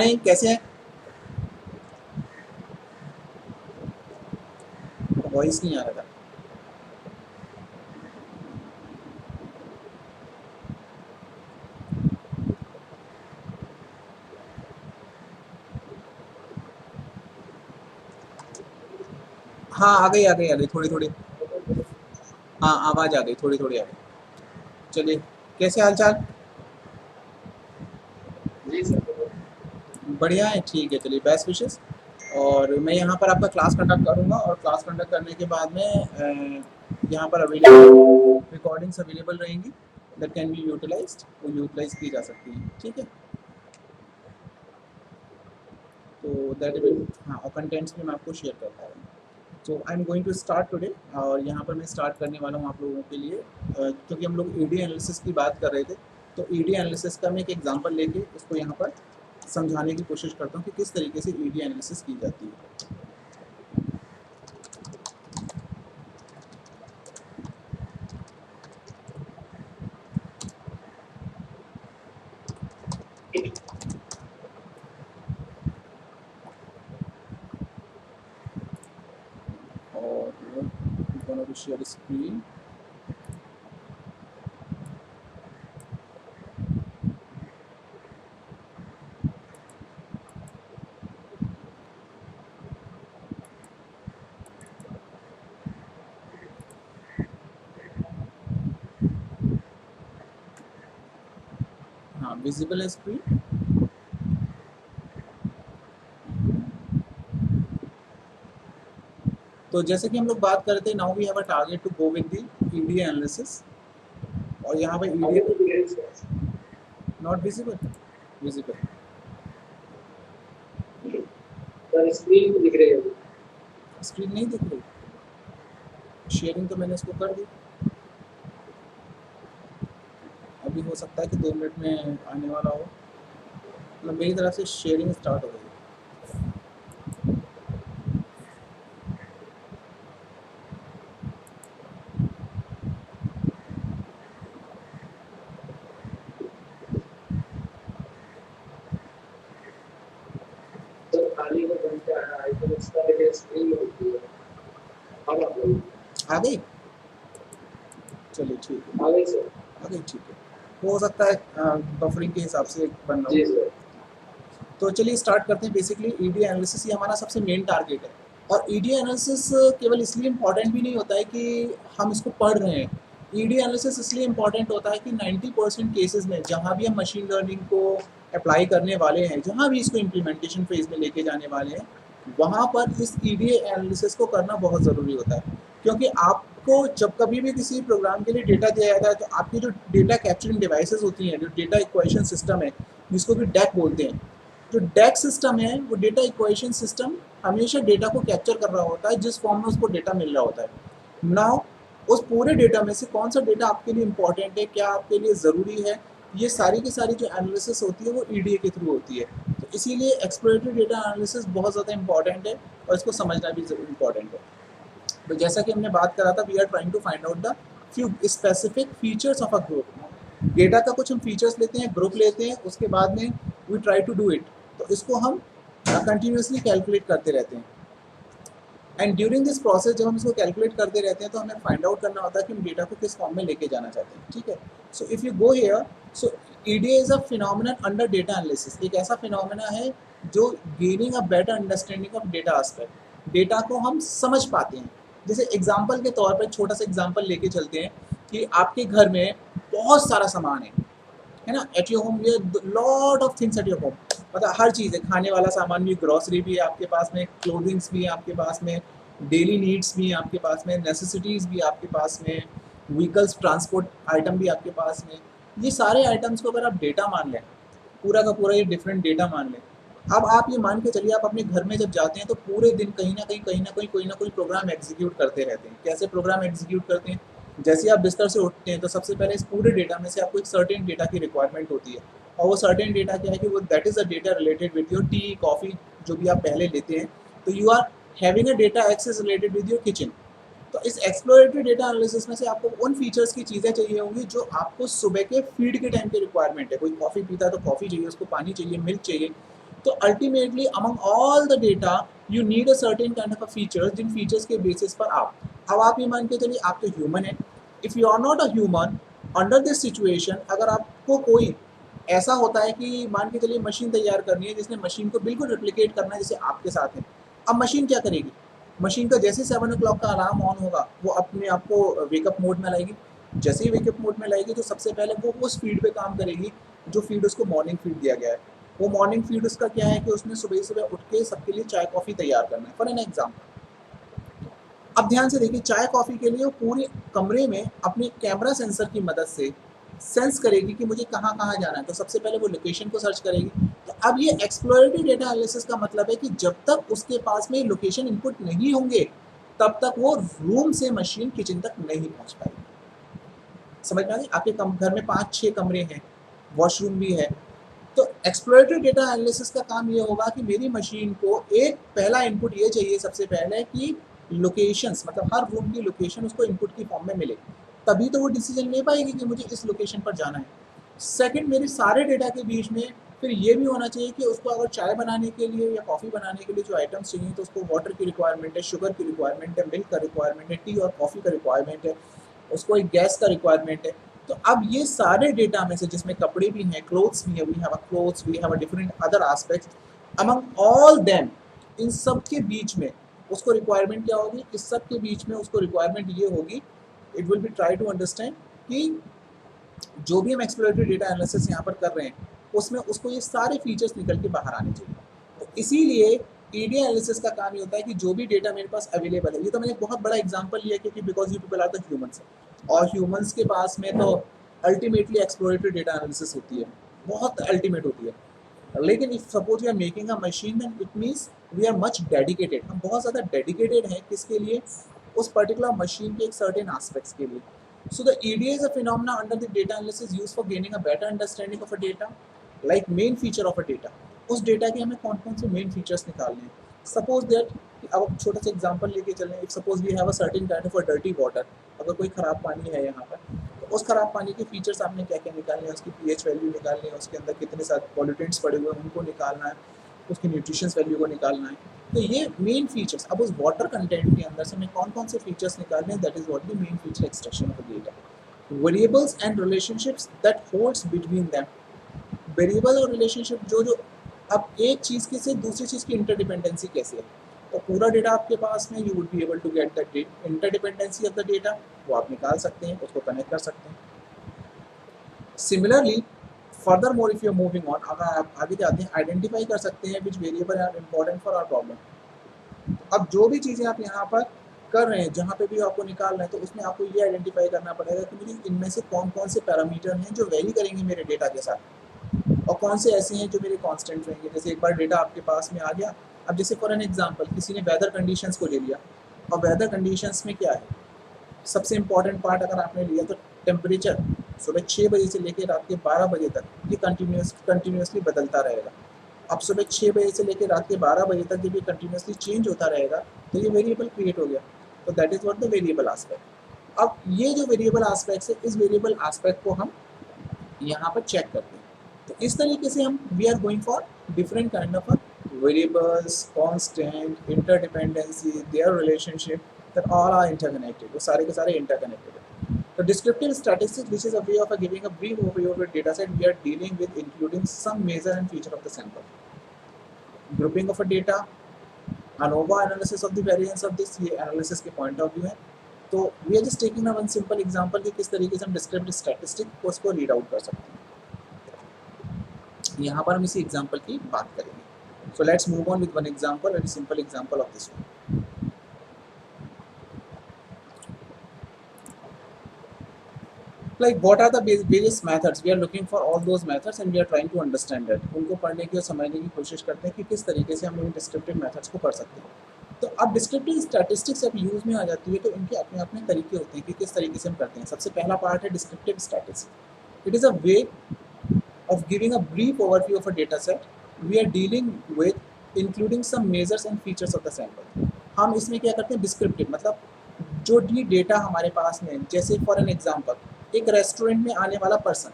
नहीं, कैसे हैं? वॉइस नहीं आ रहा था। हाँ, आ गई थोड़ी थोड़ी। हाँ, आवाज़ आ गई, थोड़ी थोड़ी आ गई। चलिए, कैसे हाल चाल? जी सर। बढ़िया है, ठीक है। चलिए, बेस्ट विशेस। और मैं यहाँ पर आपका क्लास कंडक्ट करूँगा और क्लास कंडक्ट करने के बाद में यहाँ पर अवेलेबल रिकॉर्डिंग्स अवेलेबल रहेंगी दैट कैन बी यूटिलाइज्ड, वो यूटिलाइज की जा सकती हैं, ठीक है। तो दैट विल, हाँ, और कंटेंट्स भी मैं आपको शेयर करता हूँ। So I am going to start today. और यहाँ पर मैं स्टार्ट करने वाला हूँ आप लोगों के लिए, क्योंकि हम लोग ईडी एनालिसिस की बात कर रहे थे। तो ईडी एनालिसिस का मैं एक एग्जांपल लेके उसको यहाँ पर समझाने की कोशिश करता हूँ कि किस तरीके से ईडी एनालिसिस की जाती है। और गोना टू शेयर स्क्रीन। हाँ, विजिबल है स्क्रीन। तो जैसे कि हम लोग बात कर रहे थे, now we have a target to go with the ED analysis. और यहाँ पे आगे ईडी तो दिख रही sir. Not visible, visible sir screen तो दिख रही है। स्क्रीन नहीं दिख रही। शेयरिंग तो मैंने इसको कर दी। अभी हो सकता है कि 2 मिनट में आने वाला हो। मतलब मेरी तरफ से शेयरिंग स्टार्ट हो गई है। सर खाली में बन के आ रहा है तो इसका लेकिन स्क्रीन में दिखती है। अब आप लोग आ गई। चलिए, ठीक है। आ गई सर। आ गई, ठीक है। हो सकता है बफरिंग के हिसाब से बन रहा जी हो। सर। तो चलिए स्टार्ट करते हैं। बेसिकली ईडी एनालिसिस ये हमारा सबसे मेन टारगेट है। और ईडी एनालिसिस केवल इसलिए इम्पॉर्टेंट भी नहीं होता है कि हम इसको पढ़ रहे हैं। ईडी एनालिसिस इसलिए इम्पॉर्टेंट होता है कि 90% केसेस में जहाँ भी हम मशीन लर्निंग को अप्लाई करने वाले हैं, जहाँ भी इसको इम्प्लीमेंटेशन फेज में लेके जाने वाले हैं, वहाँ पर इस ईडी एनालिसिस को करना बहुत ज़रूरी होता है। क्योंकि आपको जब कभी भी किसी प्रोग्राम के लिए डेटा दिया जाता है, तो आपकी जो डेटा कैप्चरिंग डिवाइसेस होती हैं, जो डेटा इक्वेशन सिस्टम है, जिसको कि डैक बोलते हैं, जो डेक सिस्टम है वो डेटा इक्वेशन सिस्टम हमेशा डेटा को कैप्चर कर रहा होता है जिस फॉर्म में उसको डेटा मिल रहा होता है। नाउ उस पूरे डेटा में से कौन सा डेटा आपके लिए इंपॉर्टेंट है, क्या आपके लिए ज़रूरी है, ये सारी की सारी जो एनालिसिस होती है वो ईडीए के थ्रू होती है। तो इसीलिए एक्सप्लोरेटरी डेटा एनालिसिस बहुत ज़्यादा इंपॉर्टेंट है और इसको समझना भी इंपॉर्टेंट है। तो जैसा कि हमने बात करा था, we are trying to find out the few specific features of a group. Data का कुछ हम फीचर्स लेते हैं, ग्रुप लेते हैं, उसके बाद में we try to do it. तो इसको हम कंटिन्यूसली कैलकुलेट करते रहते हैं। एंड ड्यूरिंग दिस प्रोसेस जब हम इसको कैलकुलेट करते रहते हैं तो हमें फाइंड आउट करना होता है कि हम डेटा को किस फॉर्म में लेके जाना चाहते हैं, ठीक है। So if you go here, so EDA is a phenomenon under data analysis. एक ऐसा फिनोमिना है जो gaining a better understanding of data aspect, data को हम समझ पाते हैं। जैसे एग्जाम्पल के तौर पर छोटा सा एग्जाम्पल लेके चलते हैं कि आपके घर में बहुत सारा सामान है ना, एट योर होम, ये lot of things at your home. मतलब हर चीज़ है, खाने वाला सामान भी, ग्रॉसरी भी है आपके पास में, क्लोथिंग्स भी है आपके पास में, डेली नीड्स भी हैं आपके पास में, नेसेसिटीज़ भी आपके पास में, व्हीकल्स ट्रांसपोर्ट आइटम भी आपके पास में। ये सारे आइटम्स को अगर आप डेटा मान लें, पूरा का पूरा ये डिफरेंट डेटा मान लें। अब आप ये मान के चलिए, आप अपने घर में जब जाते हैं तो पूरे दिन कहीं ना कहीं कोई ना कोई प्रोग्राम एग्जीक्यूट करते रहते हैं। कैसे प्रोग्राम एग्जीक्यूट करते हैं? जैसे आप बिस्तर से उठते हैं तो सबसे पहले इस पूरे डेटा में से आपको एक सर्टेन डेटा की रिक्वायरमेंट होती है। और वो सर्टेन डेटा क्या है कि वो that is a data related with your tea coffee, जो भी आप पहले लेते हैं। तो you are having a data access related with your kitchen. तो इस एक्सप्लोरेटरी डेटा एनालिसिस में से आपको उन फीचर्स की चीज़ें चाहिए होंगी जो आपको सुबह के फीड के टाइम की रिक्वायरमेंट है। कोई कॉफ़ी पीता है तो कॉफ़ी चाहिए उसको, पानी चाहिए, मिल्क चाहिए। तो ultimately among all the data you need a certain kind of features, जिन फीचर्स के बेसिस पर अब आप ये मान के चलिए आप तो ह्यूमन है, if you are not a human under this situation, अगर आपको कोई ऐसा होता है कि मान के चलिए मशीन तैयार करनी है जिसने मशीन को बिल्कुल रिप्लिकेट करना है जैसे आपके साथ है, अब मशीन क्या करेगी? मशीन का जैसे 7 o'clock का अलार्म ऑन होगा वो अपने आप को वेकअप मोड में लाएगी, जैसे ही वेकअप मोड में लाएगी तो सबसे पहले वो उस फीड पे काम करेगी जो फीड उसको मॉर्निंग फीड दिया गया है। वो मॉर्निंग फीड उसका क्या है कि उसने सुबह सुबह उठ के सबके लिए चाय कॉफ़ी तैयार करना है, फॉर एन एग्जाम्पल। अब ध्यान से देखिए, चाय कॉफ़ी के लिए वो पूरे कमरे में अपने कैमरा सेंसर की मदद से सेंस करेगी कि मुझे कहाँ कहाँ जाना है, तो सबसे पहले वो लोकेशन को सर्च करेगी। तो अब ये एक्सप्लोरेटरी डेटा एनालिसिस का मतलब है कि जब तक उसके पास में लोकेशन इनपुट नहीं होंगे तब तक वो रूम से मशीन किचन तक नहीं पहुंच पाएगी। समझ में आ गई? आपके घर में 5-6 कमरे हैं, वॉशरूम भी है, तो एक्सप्लोरेटरी डेटा एनालिसिस का काम ये होगा कि मेरी मशीन को एक पहला इनपुट ये चाहिए सबसे पहले कि लोकेशंस, मतलब हर रूम की लोकेशन उसको इनपुट की फॉर्म में मिले, तभी तो वो डिसीजन ले पाएगी कि मुझे इस लोकेशन पर जाना है। सेकंड, मेरे सारे डेटा के बीच में फिर ये भी होना चाहिए कि उसको अगर चाय बनाने के लिए या कॉफ़ी बनाने के लिए जो आइटम्स चाहिए तो उसको वाटर की रिक्वायरमेंट है, शुगर की रिक्वायरमेंट है, मिल्क का रिक्वायरमेंट है, टी और कॉफ़ी का रिक्वायरमेंट है, उसको एक गैस का रिक्वायरमेंट है। तो अब ये सारे डेटा में से जिसमें कपड़े भी हैं, क्लोथ्स भी हैं, we have a clothes, we have a different other aspects, among all them, इन सब के बीच में उसको रिक्वायरमेंट क्या होगी? इस सब के बीच में उसको रिक्वायरमेंट ये होगी, it will be try to understand कि जो भी हम एक्सप्लोरेटरी डेटा एनालिसिस यहाँ पर कर रहे हैं उसमें उसको ये सारे फीचर्स निकल के बाहर आने चाहिए। तो इसीलिए ईडी एनालिसिस का काम ये होता है कि जो भी डेटा मेरे पास अवेलेबल है, ये तो मैंने एक बहुत बड़ा एग्जांपल लिया क्योंकि because you people are the humans, और ह्यूमंस के पास में तो अल्टीमेटली एक्सप्लोरेटरी डेटा एनालिसिस होती है, बहुत अल्टीमेट होती है। लेकिन if suppose we are making a machine then it means we are much dedicated, हम बहुत ज़्यादा डेडिकेटेड हैं किसके लिए? उस पर्टिकुलर मशीन के एक सर्टेन एस्पेक्ट्स के लिए। So the EDA is a phenomena under the data analysis used for gaining a better understanding of a data, like main feature of a data. उस डेटा के हमें कौन कौन से मेन फीचर्स निकालने हैं। सपोज दैट अब छोटा सा एग्जांपल लेके चलें, if suppose we have a certain kind of a dirty water, अगर कोई ख़राब पानी है यहाँ पर, तो उस ख़राब पानी के फीचर्स आपने क्या क्या निकालने हैं? उसकी पीएच वैल्यू निकालनी है, उसके अंदर कितने सारे पॉल्यूटेंट्स पड़े हुए हैं उनको निकालना है, उसकी न्यूट्रिशंस वैल्यू को निकालना है। तो ये मेन फीचर्स, अब उस वाटर कंटेंट के अंदर से हमें कौन कौन से फीचर्स निकालने हैं, that is what the main feature extraction of the data. Variables and relationships that holds between them, variable और रिलेशनशिप जो जो, अब एक चीज़ के से दूसरी चीज़ की इंटरडिपेंडेंसी कैसे है, तो पूरा डेटा आपके पास में, you would be able to get the interdependency of the data, वो आप निकाल सकते हैं, उसको कनेक्ट कर सकते हैं। Similarly further more if you are moving on, अगर आप आगे जाते हैं, आइडेंटिफाई कर सकते हैं which variable are important for our problem. अब जो भी चीज़ें आप यहाँ पर कर रहे हैं, जहाँ पे भी आपको निकाल रहे हैं, तो उसमें आपको ये आइडेंटिफाई करना पड़ेगा कि मुझे इनमें से कौन कौन से पैरामीटर हैं जो वेरी करेंगे मेरे डेटा के साथ, और कौन से ऐसे हैं जो मेरे कांस्टेंट रहेंगे। जैसे एक बार डेटा आपके पास में आ गया, अब जैसे फॉर एन एग्जांपल किसी ने वेदर कंडीशंस को ले लिया, और वेदर कंडीशंस में क्या है, सबसे इम्पॉर्टेंट पार्ट अगर आपने लिया तो टेम्परेचर सुबह 6 बजे से लेकर रात के 12 बजे तक ये कंटिन्यूसली बदलता रहेगा। अब सुबह 6 बजे से लेकर रात के 12 बजे तक जब ये कंटिन्यूसली चेंज होता रहेगा तो ये वेरिएबल क्रिएट हो गया, तो that is what the variable aspect. अब ये जो वेरिएबल एस्पेक्ट्स है, इस वेरिएबल एस्पेक्ट को हम यहाँ पर चेक करते हैं। तो इस तरीके से हम we are going for different kind of variables, constant, interdependency, their relationship, that all are interconnected, वो सारे के सारे interconnected है। तो descriptive statistics, which is a way of giving a brief overview of a data set we are dealing with, including some measure and feature of the sample, grouping of a data, ANOVA analysis of the variance of this, ये analysis के point of view है। तो we are just taking a one simple example कि किस तरीके से हम descriptive statistic को उसको रीड आउट कर सकते हैं। यहाँ पर हम इसी एग्जाम्पल की बात करेंगे। So let's move on with one example, very simple example of this one. Like what are the various methods, we are looking for all those methods and we are trying to understand that, उनको पढ़ने की और समझने की कोशिश करते हैं कि किस तरीके से हम इन डिस्क्रिप्टिव मेथड्स को पढ़ सकते हैं। तो अब डिस्क्रिप्टिव स्टैटिस्टिक्स जब यूज़ में आ जाती है तो इनके अपने अपने तरीके होते हैं कि किस तरीके से हम करते हैं। सबसे पहला पार्ट है descriptive statistics. It is a way of giving a brief overview of a data set we are dealing with, including some measures and features of the sample। हम इसमें क्या करते हैं, डिस्क्रिप्टिव मतलब जो भी डेटा हमारे पास में, जैसे फॉर एन एग्जांपल एक रेस्टोरेंट में आने वाला पर्सन,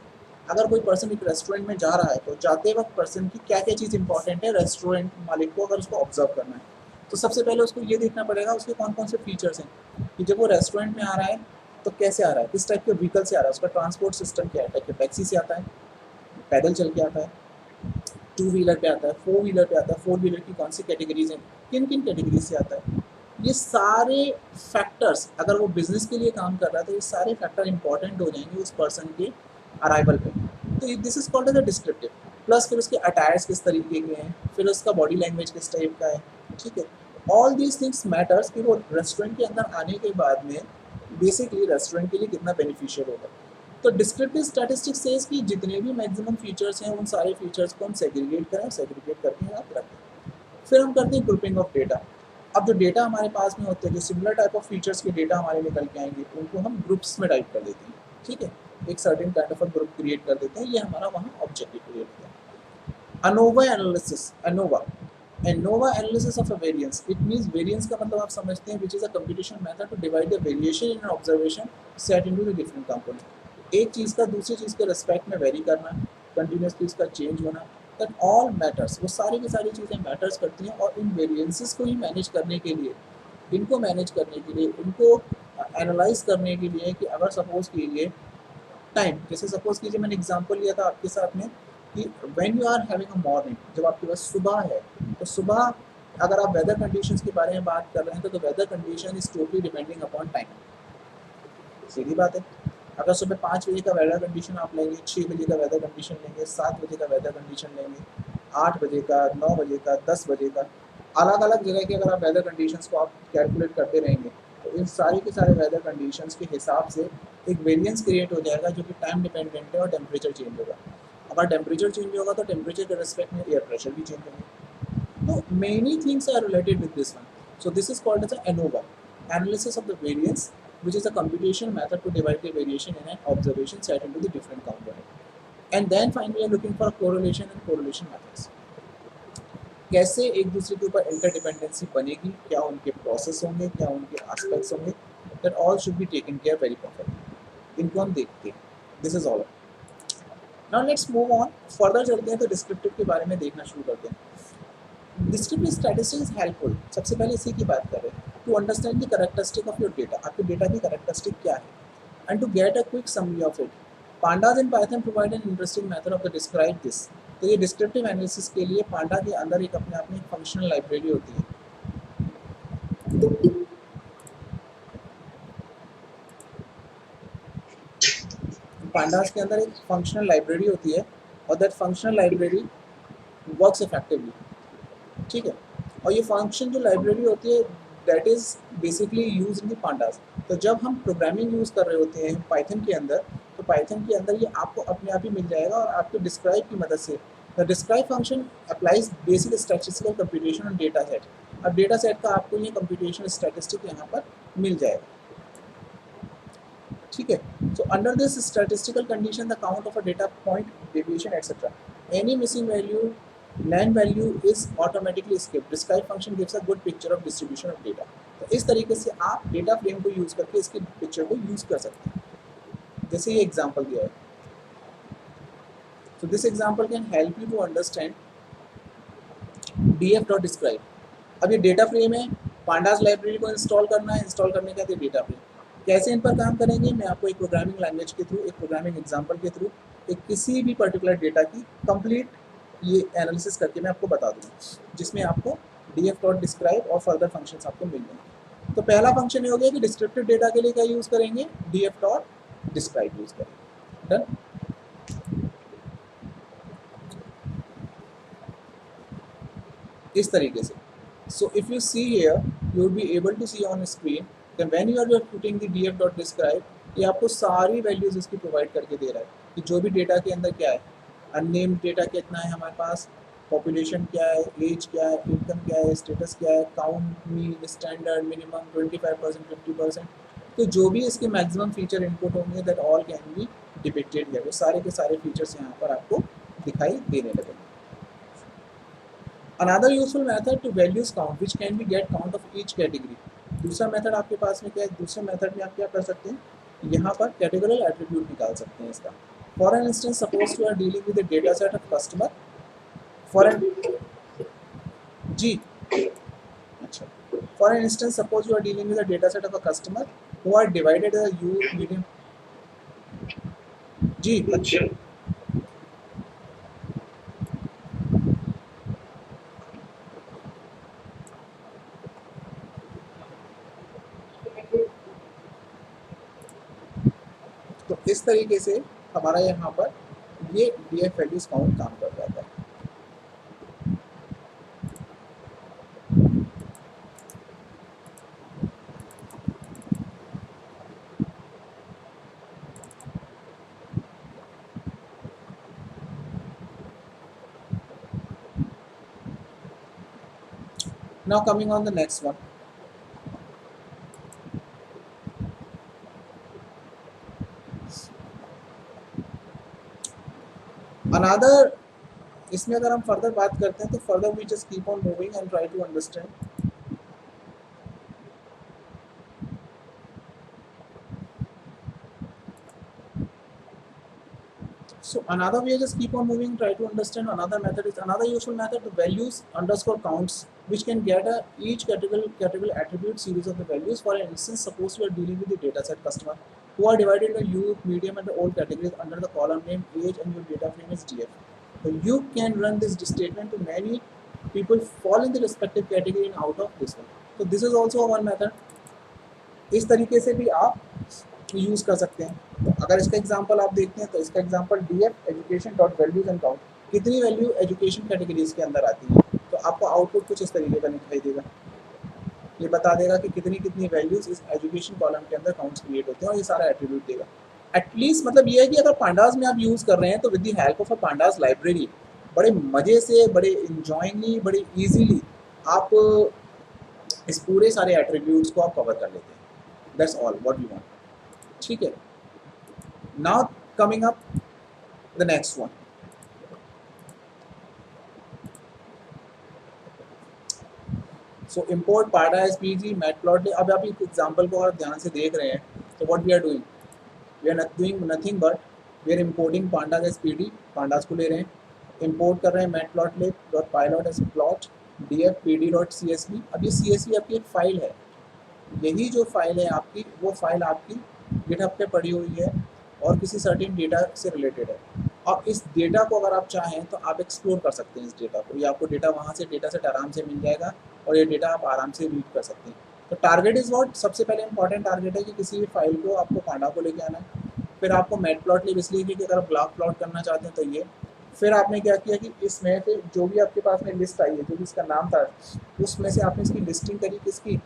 अगर कोई पर्सन एक रेस्टोरेंट में जा रहा है तो जाते वक्त पर्सन की क्या क्या चीज़ इंपॉर्टेंट है रेस्टोरेंट मालिक को अगर उसको ऑब्जर्व करना है, तो सबसे पहले उसको ये देखना पड़ेगा उसके कौन कौन से फीचर्स हैं कि जब वो रेस्टोरेंट में आ रहा है तो कैसे आ रहा है, किस टाइप के व्हीकल से आ रहा है, उसका ट्रांसपोर्ट सिस्टम क्या है, टैक्सी से आता है, पैदल चल के आता है, टू व्हीलर पे आता है, फोर व्हीलर पे आता है, फोर व्हीलर की कौन सी कैटेगरीज हैं, किन किन कैटेगरीज से आता है। ये सारे फैक्टर्स अगर वो बिजनेस के लिए काम कर रहा है तो ये सारे फैक्टर इंपॉर्टेंट हो जाएंगे उस पर्सन के अराइवल पे। तो this is called as a descriptive. Plus फिर उसके अटायर्स किस तरीके के हैं, फिर उसका बॉडी लैंग्वेज किस टाइप का है, ठीक है। ऑल दीज थिंग्स मैटर्स कि वो रेस्टोरेंट के अंदर आने के बाद में बेसिकली रेस्टोरेंट के लिए कितना बेनिफिशियल होगा। तो डिस्क्रिप्टिव स्टैटिस्टिक्स सेज कि जितने भी मैक्सिमम फीचर्स हैं उन सारे फीचर्स को हम सेग्रीगेट करें, सेग्रीगेट करके यहाँ रखें। फिर हम करते हैं ग्रुपिंग ऑफ डेटा। अब जो डेटा हमारे पास में होते हैं, जो सिमिलर टाइप ऑफ फीचर्स के डेटा हमारे निकल के आएंगे उनको हम ग्रुप्स में टाइप कर देते हैं, ठीक है। एक certain kind of a group create कर देते हैं, ये हमारा वहाँ ऑब्जेक्टिव क्रिएट होता है। ANOVA analysis, ANOVA analysis of a variance, it means variance का मतलब आप समझते हैं which is a computation method to divide the variation in an observation set into the different component. एक चीज़ का दूसरी चीज़ के रिस्पेक्ट में वेरी करना, कंटिन्यूसली उसका चेंज होना, दैट ऑल मैटर्स, वो सारी की सारी चीज़ें मैटर्स करती हैं। और इन वेरिएंसेस को ही मैनेज करने के लिए, इनको मैनेज करने के लिए, इनको एनालाइज करने के लिए कि अगर सपोज कीजिए टाइम, जैसे सपोज कीजिए मैंने एग्जांपल लिया था आपके साथ में कि when you are having a morning, जब आपके पास सुबह है तो सुबह अगर आप वेदर कंडीशंस के बारे में बात कर रहे हैं तो weather condition is totally depending upon time, सीधी बात है। अगर सुबह 5 बजे का वेदर कंडीशन आप लेंगे, 6 बजे का वेदर कंडीशन लेंगे, 7 बजे का वेदर कंडीशन लेंगे, 8 बजे का, 9 बजे का, 10 बजे का, अलग अलग जगह के अगर आप वेदर कंडीशंस को आप कैलकुलेट करते रहेंगे तो इन सारे के सारे वेदर कंडीशंस के हिसाब से एक वेरिएंस क्रिएट हो जाएगा जो कि टाइम डिपेंडेंट है और टेम्परेचर चेंज होगा। अगर टेम्परेचर चेंज होगा तो टेम्परेचर के रिस्पेक्ट में एयर प्रेशर भी चेंज होगा। तो many things are related with this one. So this is called as ANOVA, analysis of the variance, which is a computation method to divide the variation in an observation set into the different component. And then finally we are looking for correlation and correlation methods. कैसे एक दूसरे के ऊपर interdependency बनेगी, क्या उनके process होंगे, क्या उनके एस्पेक्ट्स होंगे, that all should be taken care very perfectly. इनको हम देखते हैं। This is all. Now let's move on, further चलते हैं तो डिस्क्रिप्टिव के बारे में देखना शुरू करते हैं। डिस्क्रिप्टिव स्टैटिस्टिक्स इज हेल्पफुल, सबसे पहले इसी की बात कर रहे हैं, to understand the characteristic of your data, आपके डेटा की कैरेक्टरिस्टिक क्या है, and to get a quick summary of it. Pandas in Python provide an interesting method of the describe this. तो ये डिस्क्रिप्टिव एनालिसिस के लिए पांडा के अंदर एक अपने आप में फंक्शनल लाइब्रेरी होती है। पांडास के अंदर एक फंक्शनल लाइब्रेरी होती है और that functional library works effectively, ठीक है। और ये फंक्शन जो लाइब्रेरी होती है that is basically use in the pandas. तो जब हम प्रोग्रामिंग यूज़ कर रहे होते हैं पाइथन के अंदर, तो पाइथन के अंदर ये आपको अपने आप ही मिल जाएगा और आपके डिस्क्राइब की मदद से। The describe function applies basic statistical computation on data set. अब डेटा सेट का आपको ये कंप्यूटेशन स्टैटिस्टिक यहाँ पर मिल जाएगा, ठीक है। So under this statistical condition the count of a data point, deviation etcetera, any missing value, NaN value is automatically skip. Describe function gives a good picture of distribution of data. तो इस तरीके से आप data frame को use करके इसके picture को use कर सकते हैं, जैसे ये एग्जांपल दिया है। So this example can help you to understand df.describe। अब ये डेटा फ्रेम है, पांडास लाइब्रेरी को इंस्टॉल करना है, इंस्टॉल करने के बाद ये डेटा फ्रेम कैसे इन पर काम करेंगे, मैं आपको एक प्रोग्रामिंग लैंग्वेज के थ्रू, एक प्रोग्रामिंग एग्जांपल के थ्रू, एक किसी भी पर्टिकुलर डेटा की कंप्लीट ये एनालिसिस करके मैं आपको बता दूँगा, जिसमें आपको df.describe और फर्दर फंक्शंस आपको मिल जाएंगे। तो पहला फंक्शन ये हो गया कि डिस्क्रिप्टिव डेटा के लिए क्या यूज़ करेंगे, df.describe यूज़ करेंगे। डन। इस तरीके से। So if you see here, you will be able to see on screen that when you are putting the df.describe, ये आपको सारी वैल्यूज इसकी प्रोवाइड करके दे रहा है कि जो भी डेटा के अंदर क्या है, अननेम्ड डेटा कितना है हमारे पास, पॉपुलेशन क्या है, एज क्या है, इनकम क्या है, स्टेटस क्या है, काउंट, मीन, स्टैंडर्ड, मिनिमम, 25%, 50%। तो जो भी इसके मैक्सिमम फीचर इनपुट होंगे that all can be depicted here. वो सारे के सारे फीचर्स यहाँ पर आपको दिखाई देने लगेंगे। Another useful method to values count, which can be get count of each category। दूसरा मेथड आपके पास में क्या है, दूसरे मेथड में आप क्या कर सकते हैं, यहाँ पर कैटेगोरल एट्रीब्यूट निकाल सकते हैं इसका। For an instance, suppose you are dealing with a data set of customer. For an जी अच्छा For an instance, suppose you are dealing with a data set of a customer who are divided as a youth, medium. जी अच्छा तो इस तरीके से हमारा यहाँ पर ये DF वैल्यूज काउंट काम कर जाता है. Now coming on the next one. Another, इसमें अगर हम फर्दर बात करते हैं तो further we just keep on moving and try to understand. So another way, just keep on moving, try to understand. Another method is another useful method, the values underscore counts, which can get each category attribute series of the values. For instance, suppose you are dealing with the data set customer who are divided into youth, medium, and the old categories under the column name age, and your data frame is DF. So you can run this statement to many people fall in the respective category and out of this one. So this is also one method. इस तरीके से भी आप use कर सकते हैं. तो अगर इसका एग्जांपल आप देखते हैं तो इसका example DF education dot values and count, कितनी वैल्यू एजुकेशन कैटेगरीज के अंदर आती है, तो आपको आउटपुट कुछ इस तरीके का दिखाई देगा. ये बता देगा कि कितनी कितनी वैल्यूज इस एजुकेशन कॉलम के अंदर काउंट्स क्रिएट होते हैं और ये सारा एट्रीब्यूट देगा. एटलीस्ट मतलब ये है कि अगर पांडास में आप यूज़ कर रहे हैं तो with the help of a pandas library बड़े मज़े से, बड़े इंजॉइंगली, बड़े ईजीली आप इस पूरे सारे एट्रीब्यूट्स को आप कवर कर लेते हैं. That's all what you want. ठीक है. Now coming up the next one. So import Pada SPG, Matplotlib. अब आप इस एग्जांपल को अगर ध्यान से देख रहे हैं तो what we are doing? We are not doing nothing but we are importing Pandas SPD. Pandas को ले रहे हैं, import कर रहे हैं Matplotlib.pylot as plot df pd.csv. अब ये CSV आपकी एक फाइल है. यही जो फाइल है आपकी, वो फाइल आपकी GitHub पे पड़ी हुई है और किसी सर्टेन डेटा से रिलेटेड है. अब इस डेटा को अगर आप चाहें तो आप एक्सप्लोर कर सकते हैं इस डेटा को, या आपको डेटा वहाँ से डेटा सेट आराम से मिल जाएगा और ये डेटा आप आराम से रीड कर सकते हैं. तो टारगेट इज़ व्हाट, सबसे पहले इंपॉर्टेंट टारगेट है कि किसी भी फाइल को आपको पांडा को लेके आना है. फिर आपको मैटप्लॉटलिब इसलिए कि अगर आप ग्राफ प्लॉट करना चाहते हैं तो ये. फिर आपने क्या किया कि इसमें से जो भी आपके पास में लिस्ट आई है, जो भी इसका नाम था, उसमें से आपने इसकी लिस्टिंग करी, किसकी,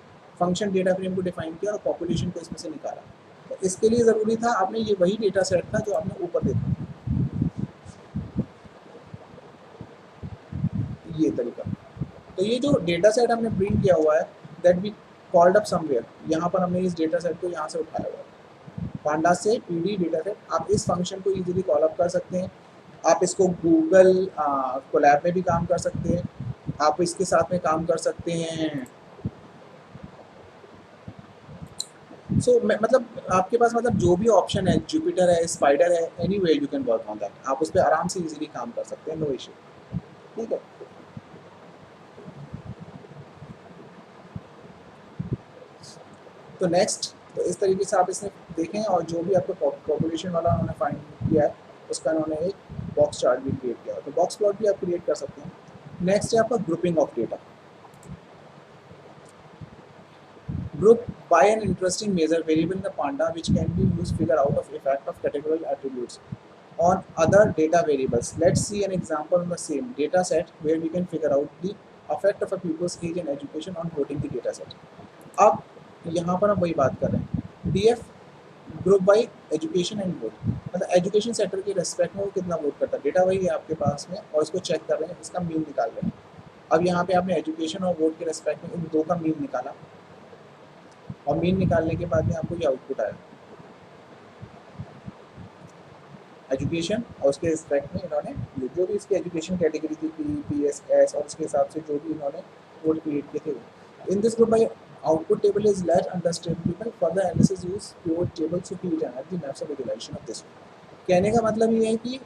फंक्शन डेटा फ्रेम को डिफाइन किया और पॉपुलेशन को इसमें से निकाला. तो इसके लिए ज़रूरी था आपने ये वही डेटा सेट था जो आपने ऊपर देखा, ये तरीका. तो ये जो डेटा सेट हमने ब्रिंग किया हुआ है, that we called up somewhere, यहाँ पर हमने इस डेटा सेट को यहाँ से उठाया हुआ है पांडा से PD डेटा सेट. आप इस फंक्शन को इजीली कॉल अप कर सकते हैं. आप इसको गूगल कोलैब में भी काम कर सकते हैं. आप इसके साथ में काम कर सकते हैं. मतलब आपके पास मतलब जो भी ऑप्शन है, जुपिटर है, स्पाइडर है, any way you can work on that. आप उस पर आराम से इजीली काम कर सकते हैं, नो इशू. ठीक है. तो नेक्स्ट, तो इस तरीके से आप इसमें देखें, और जो भी आपको पॉपुलेशन वाला उन्होंने फाइंड किया है उसका उन्होंने एक बॉक्स चार्ट भी क्रिएट किया है. तो बॉक्स प्लॉट भी आप क्रिएट कर सकते हैं. नेक्स्ट है आपका grouping of data. Group by an interesting measure variable in the Panda which can be used to figure out of effect of categorical attributes on other data variables. Let's see an example on the same data set where we can figure out the effect of a pupil's age and education on voting the data set. अब यहाँ पर हम वही बात कर रहे हैं, DF group by education and vote, मतलब एजुकेशन सेक्टर के रेस्पेक्ट में वो कितना वोट करता है. डेटा वही है आपके पास में और इसको चेक कर रहे हैं, इसका मीन निकाल रहे हैं. अब यहाँ पे आपने एजुकेशन और वोट के रेस्पेक्ट में इन दो का मीन निकाला और मीन निकालने के बाद में आपको ये आउटपुट आया. एजुकेशन और उसके रिस्पेक्ट में इन्होंने जो भी इसकी एजुकेशन कैटेगरी थी, PSS, और उसके हिसाब से जो भी इन्होंने वोट क्रिएट किए थे. In this group by output table is less understandable. Further analysis use pivot tables to create energy maps of regulation of this. कहने का मतलब ये है कि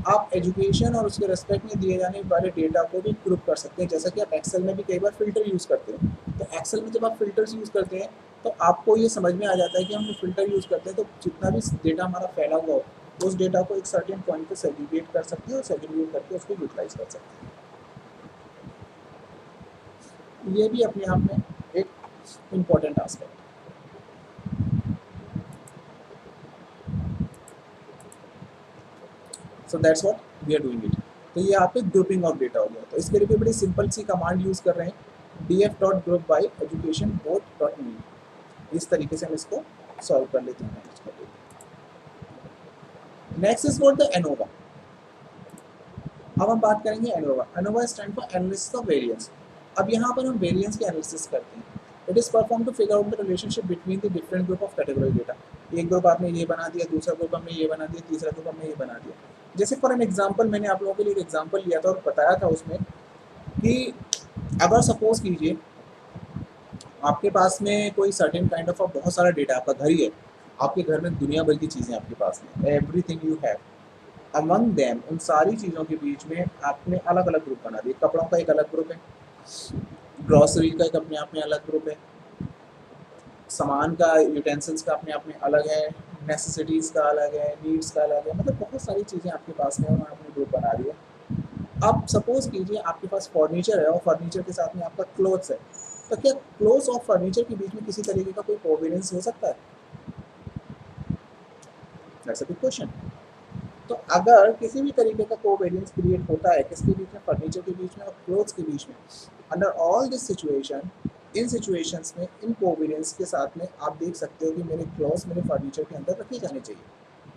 आप एजुकेशन और उसके रेस्पेक्ट में दिए जाने वाले डेटा को भी ग्रुप कर सकते हैं, जैसा कि आप एक्सेल में भी कई बार फिल्टर यूज़ करते हैं। तो एक्सेल में जब आप फिल्टर्स यूज़ करते हैं तो आपको ये समझ में आ जाता है कि हम फिल्टर यूज़ करते हैं तो जितना भी डेटा हमारा फैला हुआ हो उस डेटा को एक सर्टेन पॉइंट पे सेग्रीगेट कर सकते हैं और सेग्रीगेट करके उसको यूटिलाइज कर सकते हैं। ये भी अपने आप में एक इम्पॉर्टेंट आस्पेक्ट है। So that's what we are doing it. तो ये यहाँ पे ग्रुपिंग ऑफ डेटा हो गया। तो इसके लिए भी बड़ी सिंपल सी कमांड यूज़ कर रहे हैं, df.group by education board.me। इस तरीके से हम इसको सॉल्व कर लेते हैं, मैनेज कर लेते हैं। Next is what the ANOVA. अब हम बात करेंगे ANOVA. ANOVA stand for analysis of variance. अब यहाँ पर हम वेरिएंस की एनालिसिस करते हैं। It is perform to figure out the relationship between the different group of category data. एक ग्रुप आपने ये बना दिया, दूसरा ग्रुप हमने ये बना दिया, तीसरा ग्रुप हमने ये बना दिया। जैसे फॉर एन एग्जाम्पल मैंने आप लोगों के लिए एक एग्जाम्पल लिया था और बताया था उसमें कि अगर सपोज कीजिए आपके पास में कोई सर्टेन काइंड ऑफ बहुत सारा डेटा, आपका घर ही है, आपके घर में दुनिया भर की चीज़ें आपके पास में, everything you have, among them, उन सारी चीज़ों के बीच में आपने अलग अलग ग्रुप बना दिए। कपड़ों का एक अलग ग्रुप है, ग्रॉसरी का एक अपने आप में अलग ग्रुप है, सामान का यूटेंसिल्स का अपने आप में अलग है, नेसेसिटीज़ का अलग है, नीड्स का अलग है, मतलब बहुत सारी चीज़ें आपके पास में और आपने ग्रुप बना दिया। अब सपोज कीजिए आपके पास फर्नीचर है और फर्नीचर के साथ में आपका क्लोथ्स है, तो क्या क्लोथ्स और फर्नीचर के बीच में किसी तरीके का कोई कोवेरियंस हो सकता है? That's a big question. तो अगर किसी भी तरीके का कोवेरियंस क्रिएट होता है किसके बीच में, फर्नीचर के बीच में और क्लोथ्स के बीच में, under all this situation, in situations में इन कोवेरियंस के साथ में आप देख सकते हो कि मेरे क्लोथ्स मेरे फर्नीचर के अंदर रखे जाने चाहिए।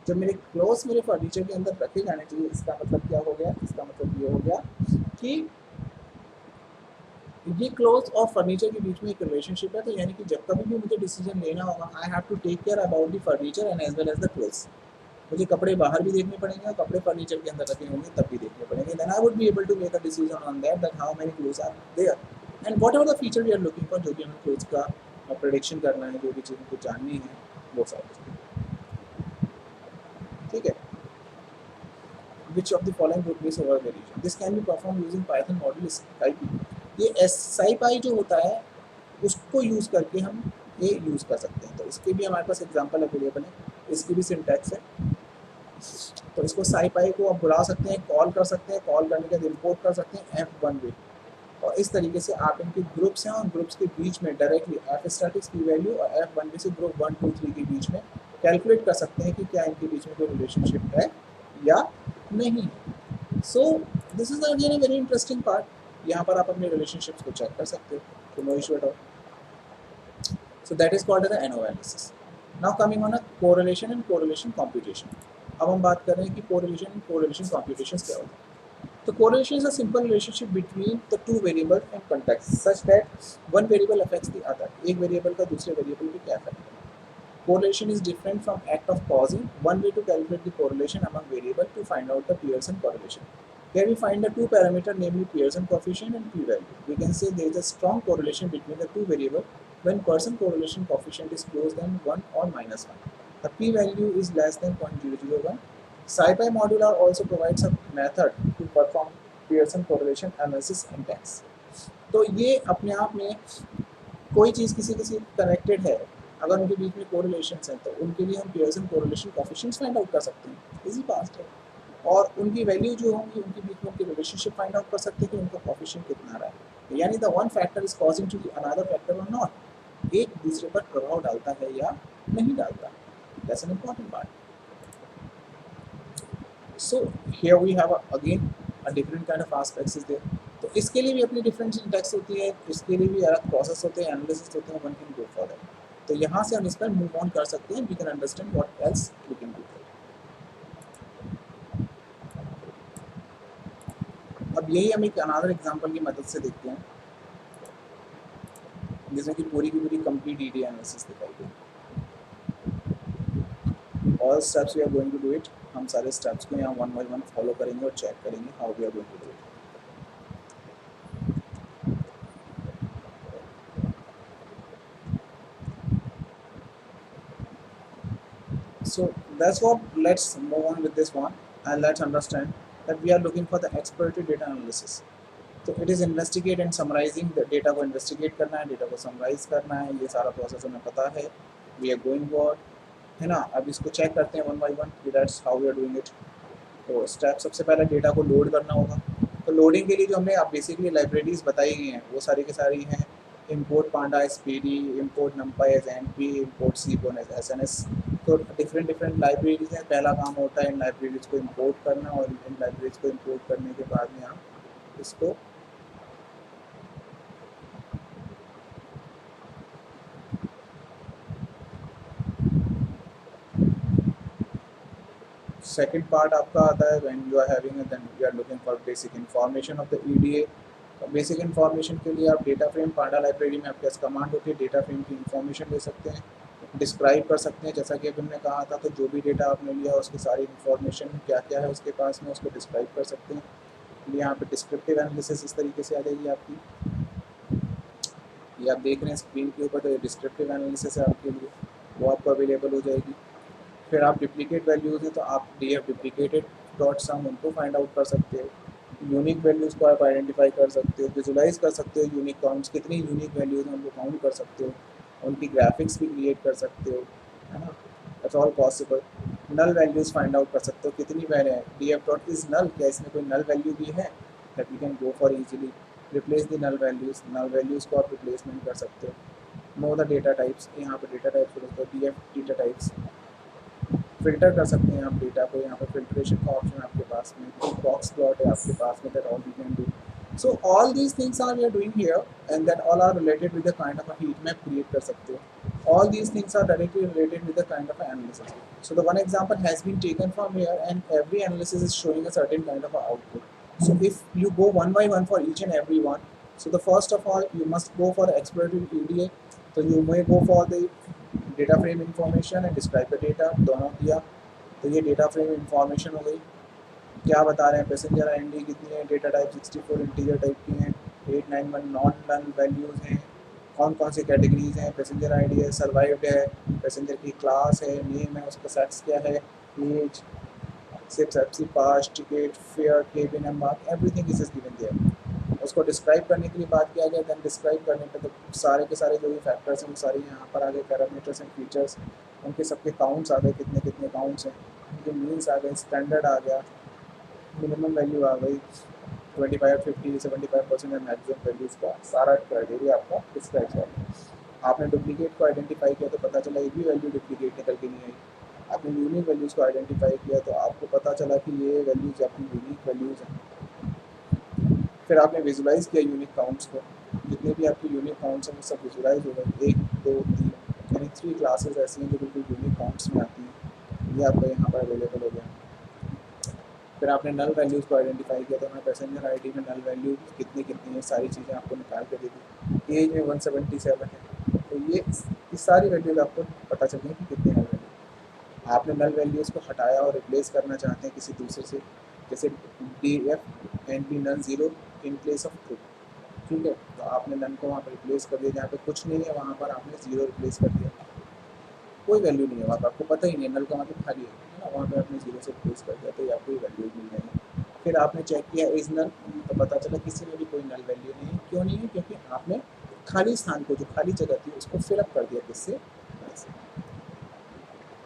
जब मेरे क्लोथ्स मेरे फर्नीचर के अंदर रखे जाने चाहिए, इसका मतलब क्या हो गया? इसका मतलब ये हो गया कि ये क्लोथ्स और फर्नीचर के बीच में एक रिलेशनशिप है। तो यानी कि जब कभी भी मुझे डिसीजन लेना होगा, I have to take care about the furniture and as well as the clothes. मुझे कपड़े बाहर भी देखने पड़ेंगे और कपड़े फर्नीचर के अंदर रखे होंगे तब भी देखने पड़ेंगे। Then I would be able to make a decision on that how many clothes are there and whatever the feature we are looking for, जो भी हमें क्लोथ्स का प्रेडिक्शन करना है, जो भी चीज़ को जाननी है, वो सारी। ठीक है। Which of the following would be over variation? This can be performed using Python module SciPy। ये SciPy जो होता है उसको यूज़ करके हम ये यूज़ कर सकते हैं। तो इसके भी हमारे पास एग्जांपल अवेलेबल है, इसकी भी सिंटैक्स है। तो इसको SciPy को आप बुला सकते हैं, कॉल कर सकते हैं, कॉल करने के बाद इम्पोर्ट कर सकते हैं F1 में, और इस तरीके से आप इनके ग्रुप्स हैं और ग्रुप्स के बीच में डायरेक्टली F स्टैटिक्स की वैल्यू और F1 में से ग्रुप 1 2 3 के बीच में कैलकुलेट कर सकते हैं कि क्या इनके बीच में कोई रिलेशनशिप है या नहीं। सो this is again a very interesting part. यहाँ पर आप अपने रिलेशनशिप्स को चेक कर सकते हो, तो no issue at all. So that is called as the ANOVA analysis. Now coming on a correlation and correlation computation. अब हम बात कर रहे हैं कि कोरिलेशन एंड कोरिलेशन कंप्यूटेशन क्या होता है। तो correlation is a simple relationship between the two variables in context such that one variable affects the other। एक वेरिएबल का दूसरे वेरिएबल पे क्या इफेक्ट है। Correlation is different from act of causing। One way to calculate the correlation among variable to find out the Pearson correlation। Here we find the two parameter, namely Pearson coefficient and p-value। We can say there is a strong correlation between the two variable when Pearson correlation coefficient is close than 1 or -1। The p-value is less than 0.001। SciPy modular also provides a method to perform Pearson correlation analysis in text। तो ये अपने आप में कोई चीज़ किसी किसी connected है, अगर उनके बीच में कोरिलेशंस हैं तो उनके लिए हम Pearson correlation coefficients find out कर सकते हैं, इजी पास्ट है। और उनकी वैल्यू जो होंगी उनके बीच में उनकी रिलेशनशिप फाइंड आउट कर सकते हैं कि उनका कोफिशिएंट कितना रहा है, यानी the one factor is causing to another factor और नॉट, एक दूसरे पर प्रभाव डालता है या नहीं डालता। That's an important part. So here we have again a different kind of aspects is there. तो इसके लिए भी अपनी डिफरेंट सिंटैक्स होती है, इसके लिए भी अलग प्रोसेस होते हैं, एनालिसिस होते हैं, one can go for that. तो यहाँ से हम इस पर मूव ऑन कर सकते हैं, we can understand what else we can do. अब यही हम एक अनदर एग्जांपल की मदद से देखते हैं जिसमें कि पूरी की पूरी कंप्लीट ईडी एनालिसिस दिखाई दे। All steps we are going to do it. हम सारे स्टेप्स को यहाँ वन बाय वन फॉलो करेंगे और चेक करेंगे how we are going to do it. So that's what, let's move on with this one and let's understand that we are looking for the exploratory data analysis. तो it is investigate and summarising the data को investigate करना है, data को summarise करना है, ये सारा process हमें पता है, वी आर गोइंग फॉरवर्ड, है ना। अब इसको चेक करते हैं one by one, that's how we are doing it. तो स्टेप सबसे पहले डेटा को लोड करना होगा। तो लोडिंग के लिए जो हमने आप बेसिकली लाइब्रेरीज बताई गई हैं वो सारी की सारी हैं, import pandas P D, import numpy as N P, import seaborn as S N S. तो डिफरेंट लाइब्रेरीज हैं। पहला काम होता है इन लाइब्रेरीज को इम्पोर्ट करना, और इन लाइब्रेरीज को इम्पोर्ट करने के बाद में आप इसको सेकंड पार्ट आपका आता है when you are having then you are looking for basic information of the EDA. तो बेसिक इन्फॉर्मेशन के लिए आप डेटा फ्रेम पांडा लाइब्रेरी में आपके पास कमांड होती है, डेटा फ्रेम की इन्फॉर्मेशन ले सकते हैं, डिस्क्राइब कर सकते हैं, जैसा कि अभी हमने कहा था। तो जो भी डेटा आपने लिया उसकी सारी इन्फॉर्मेशन क्या क्या है उसके पास में, उसको डिस्क्राइब कर सकते हैं। यहाँ पे डिस्क्रिप्टिव एनालिसिस इस तरीके से आ जाएगी आपकी, ये आप देख रहे हैं स्क्रीन के ऊपर। तो ये डिस्क्रिप्टिव एनालिसिस है आपके लिए, वो आपको अवेलेबल हो जाएगी। फिर आप डुप्लीकेट वैल्यूज़ हैं तो आप डी एफ डुप्लीकेटेड डॉट सम उनको फाइंड आउट कर सकते हो, यूनिक वैल्यूज़ को आप आइडेंटिफाई कर सकते हो, विजुलाइज कर सकते हो, यूनिक काउंट्स कितनी यूनिक वैल्यूज़ हैं उनको काउंट कर सकते हो, उनकी ग्राफिक्स भी क्रिएट कर सकते हो, है ना। That's all possible. Null values find out कर सकते हो, कितनी वैल्यू है, D F dot is null, क्या इसमें कोई नल वैल्यू भी है, that we can go for easily replace the null values को आप रिप्लेसमेंट कर सकते हो। नो द डेटा टाइप्स, यहाँ पर data types D F data types filter कर सकते हैं आप डेटा को। यहाँ पर फिल्ट्रेशन का ऑप्शन आपके पास में, बॉक्स प्लॉट है आपके पास में, that all we can do. So all these things are we are doing here and that all are related with the kind of a heat map create कर सकते हो। All these things are directly related with the kind of analysis. So the one example has been taken from here and every analysis is showing a certain kind of output. So if you go one by one for each and every one, so the first of all you must go for exploratory EDA। so you may go for the data frame information and describe the data, दोनों दिया। तो ये data frame information हो गई, क्या बता रहे हैं, पैसेंजर आईडी कितनी है, डेटा टाइप 64 इंटीजर टाइप की हैं, 891 नॉन नल वैल्यूज़ हैं, कौन कौन सी कैटेगरीज हैं, पैसेंजर आईडी है, सर्वाइव्ड है, पैसेंजर की क्लास है, नेम है, उसका सेक्स क्या है, age, sibsp parch, ticket, fare, cabin number, everything is given there. उसको डिस्क्राइब करने के लिए बात किया गया, देन डिस्क्राइब करने पे तो सारे के सारे जो भी फैक्टर्स हैं वो सारे यहाँ पर आ गए, पैरामीटर्स एंड फीचर्स, उनके सबके काउंट्स आ गए, कितने कितने काउंट्स हैं, उनके मीन्स आ गए, स्टैंडर्ड आ गया, मिनिमम वैल्यू आ गई, 25, 50, 75% है मैक्सिमम वैल्यूज़ का सारा क्राइटेरिया आपका डिस्क्राइब किया। आपने डुप्लीकेट को आइडेंटिफाई किया तो पता चला ये भी वैल्यू डुप्लीकेट निकल के नहीं आई। आपने यूनिक वैल्यूज़ को आइडेंटिफाई किया तो आपको पता चला कि ये वैल्यूज़ आपकी यूनिक वैल्यूज़ हैं। फिर आपने विजुलाइज़ किया यूनिक काउंट्स को, जितने भी आपके यूनिक काउंट्स हैं वो सब विजुलाइज हो गए, 1, 2, 3 यानी 3 क्लासेस ऐसी हैं जो बिल्कुल यूनिक काउंट्स में आती हैं, ये आपका यहाँ पर अवेलेबल हो गया। फिर आपने नल वैल्यूज़ को आइडेंटिफाई किया तो हमें पैसेंजर आईडी में नल वैल्यू कितनी कितनी है सारी चीज़ें आपको निकाल के दे दी। एज में 177 है, तो ये सारी वैल्यूज़ आपको पता चल गई कि कितनी नल वैल्यू। आपने नल वैल्यूज़ को हटाया और रिप्लेस करना चाहते हैं किसी दूसरे से, जैसे DF and B none 0 in place of true, ठीक है। तो आपने नन को वहाँ पर रिप्लेस कर दिया, जहाँ पे कुछ नहीं है वहाँ पर आपने 0 रिप्लेस कर दिया, कोई वैल्यू नहीं है वहाँ पर, आपको पता ही नहीं है, नल का मतलब खाली है ना, वहाँ पे आपने 0 से रिप्लेस कर दिया तो आपको वैल्यू मिल जाएगी। फिर आपने चेक किया इज नल, तो पता चला किसी में भी कोई नल वैल्यू नहीं है। क्यों नहीं है? क्योंकि आपने खाली स्थान को, जो खाली जगह थी उसको फिलअप कर दिया किससे, ऐसे।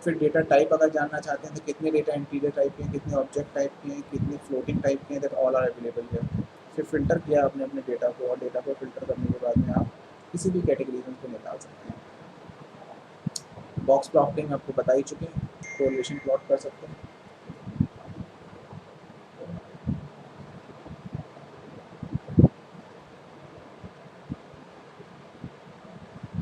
फिर डेटा टाइप अगर जानना चाहते हैं तो कितने डेटा इंटीरियर टाइप के हैं, कितने ऑब्जेक्ट टाइप के हैं, कितने फ्लोटिंग टाइप के हैं, दैट ऑल आर अवेलेबल है। फिर फिल्टर किया आपने अपने डेटा को, और डेटा को फिल्टर करने के बाद में आप किसी भी कैटेगरी में उसको निकाल सकते हैं। बॉक्स प्लॉटिंग आपको बता ही चुके हैं, कोरिलेशन प्लॉट कर सकते हैं।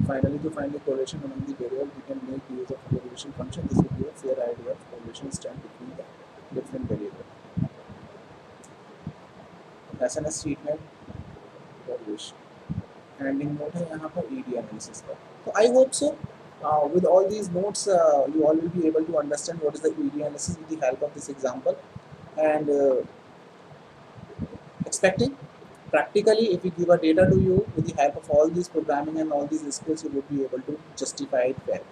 Finally, to find the correlation among the variables, we can make use of correlation function. This will give a fair idea of correlation stand between the different variables. SNS treatment, correlation. Ending note है यहाँ पर ED analysis का. So I hope so. With all these notes, you all will be able to understand what is the ED analysis with the help of this example, and expecting practically if we give a data to you with the help of all these programming and all these skills, you would be able to justify it well.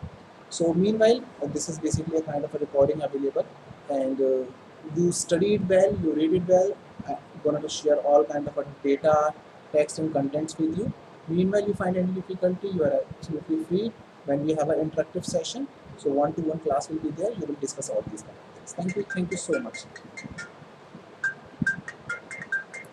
So meanwhile, this is basically a kind of a recording available and you studied well, you read it well. I'm going to share all kind of data, text and contents with you. Meanwhile, you find any difficulty, you are absolutely free when we have an interactive session. So one-to-one class will be there. You will discuss all these kind of things. Thank you so much.